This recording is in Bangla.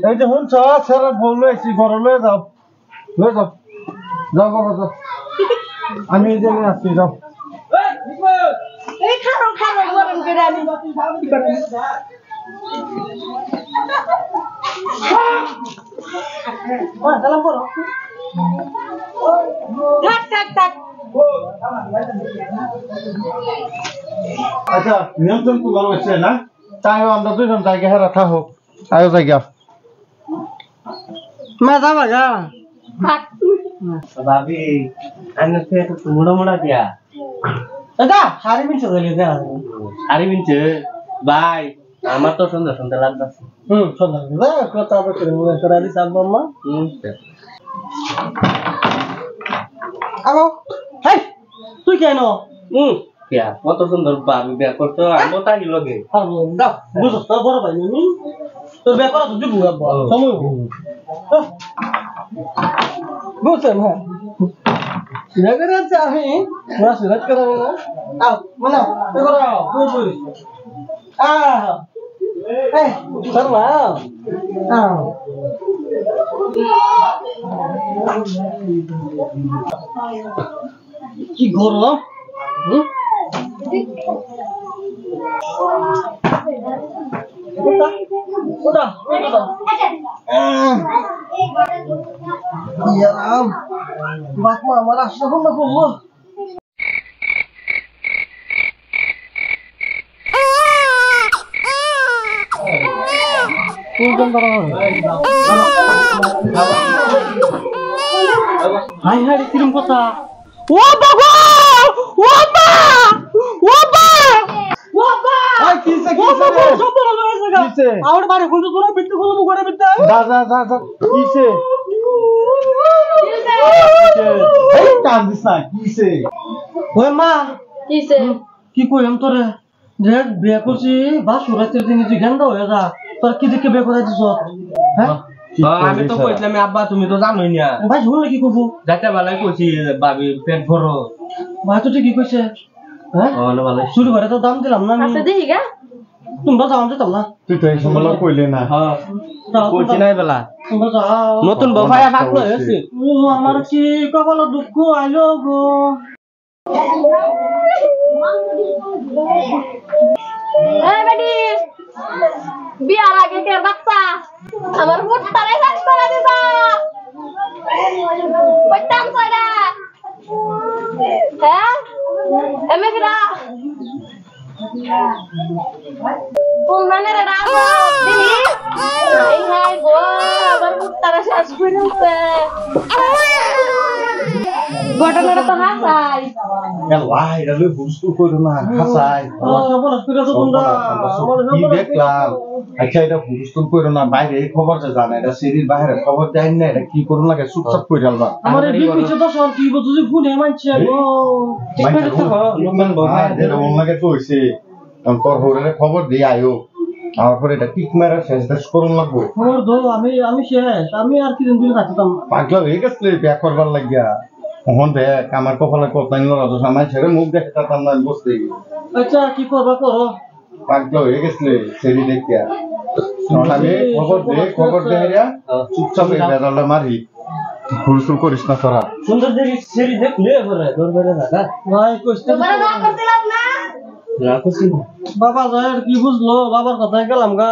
এই যে শুনছ ছেড়ে বললো এসি ঘরে লয়ে যাও যাও বাবা যাও আমি এই জন্য আসছি যাও এই খারো খারো গরম করে আমি কি করব দালাম করো থাক থাক থাক আচ্ছা নিয়ন্ত্রণ তো ভালো হচ্ছে না তাই আমরা দুজন জায়গা হেরা থাকো আয়ো জায়গা মা যাবা গা থাক ভাবি আমি তো একটু মুড়া মুড়া দিয়া দাদা শাড়ি মিনছে গেলে যা শাড়ি বিনছে ভাই আমার তো সুন্দর সুন্দর লাগতেছে সুন্দর দাদা কথা বলতে মনে করা দিস আব্বা আলো হেই তুই কেন কিয়া কত সুন্দর ভাবি বিয়া করছো আমি তাই লগে দাও বুঝছ তোর বড় ভাই নি তোর বিয়ে করা তো দিব আব্বা সময় বুঝছেন হ্যাঁ সিরাজের আছে আমি ওরা সিরাজ করে না আও মানে তুই করো তুই বলি এই সর না কি গরম ওটা ইয়ারাম বাপমা আমার আশা বন্ধ করবো হাই হাই কিরম কথা ও বাবা ও বাবা ও বাবা ও বাবা আই কিসে কিসে সব বড় হয়েছে গা কিসে আউট বারে খুলতো তোরা বিট্টু খুলু মুগরে বিট্টু যা যা যা যা কিসে এই কাম দিস না কিসে ওই মা কিসে কি কইম তোরে যে বিয়ে করছি বা সুরাতের দিন তুই গেন্দা হয়ে যা তোর কি দেখে বিয়ে করে দিছ হ্যাঁ আমি তো কইছিলাম আব্বা তুমি তো জানোই না ভাই শুনলে কি করবো যাতে ভালাই কইছি ভাবি পেট ভরো ভাই তো ঠিকই কইছে হ্যাঁ না ভালো শুরু করে তো দাম দিলাম না আমি আচ্ছা দেখি গা তোমরা যাও যেতাম না তুই তো এই সময় কইলে না হ্যাঁ কইছি নাই বেলা তোমরা যাও নতুন বউয়া ভাগলো হয়েছে ও আমার কি কপাল দুঃখ আইলো গো এই বেটি বিয়ার আগে কে বাচ্চা আমার মুটটারে শেষ করে দিবা কইতাম কইরা হ্যাঁ এমে কিরা কোন মানে রে রাম দিহি এই হাই গো আমার মুটটারে শেষ করে দিছে ঘটনাটা তো হাসাই ভাই রাবে বুঝতো কইরো না হাসাই বলা কইরা তো তোমরা কি দেখলাম আচ্ছা এটা বুঝতো কইরো না বাইরে এই খবর যে জানা এটা সিরির বাইরে খবর দেন না এটা কি করুন লাগে চুপচাপ কইরা আলবা আমার এই পিছে তো সর কি বুঝু ফোনে মানছে গো ঠিক করে তো লোকমান বাবা যেটা ওনাকে কইছে তোর হরে খবর দি আয়ো আমার পরে এটা কিক মারা শেষ করুন লাগবো খবর দো আমি শেষ আমি আর কি দিন দিন থাকতাম পাগলা হয়ে গেছে বিয়া করবার লাগিয়া ওহন দেখ আমার কপালে কতদিন লড়া তো সামাই ছেড়ে মুখ দেখতাম না বসতে আচ্ছা কি করবা করো পাগলা হয়ে গেছে সেরি দেখিয়া আমি খবর দে রিয়া চুপচাপ এই বেজালটা মারি ফুলসুল করিস না তোরা সুন্দর দেখি সেরি দেখলে করে দরবারে না ভাই কষ্ট তোমারে না করতে লাভ না রাখছি বাবা যায় কি বুঝলো বাবার কথাই গেলাম গা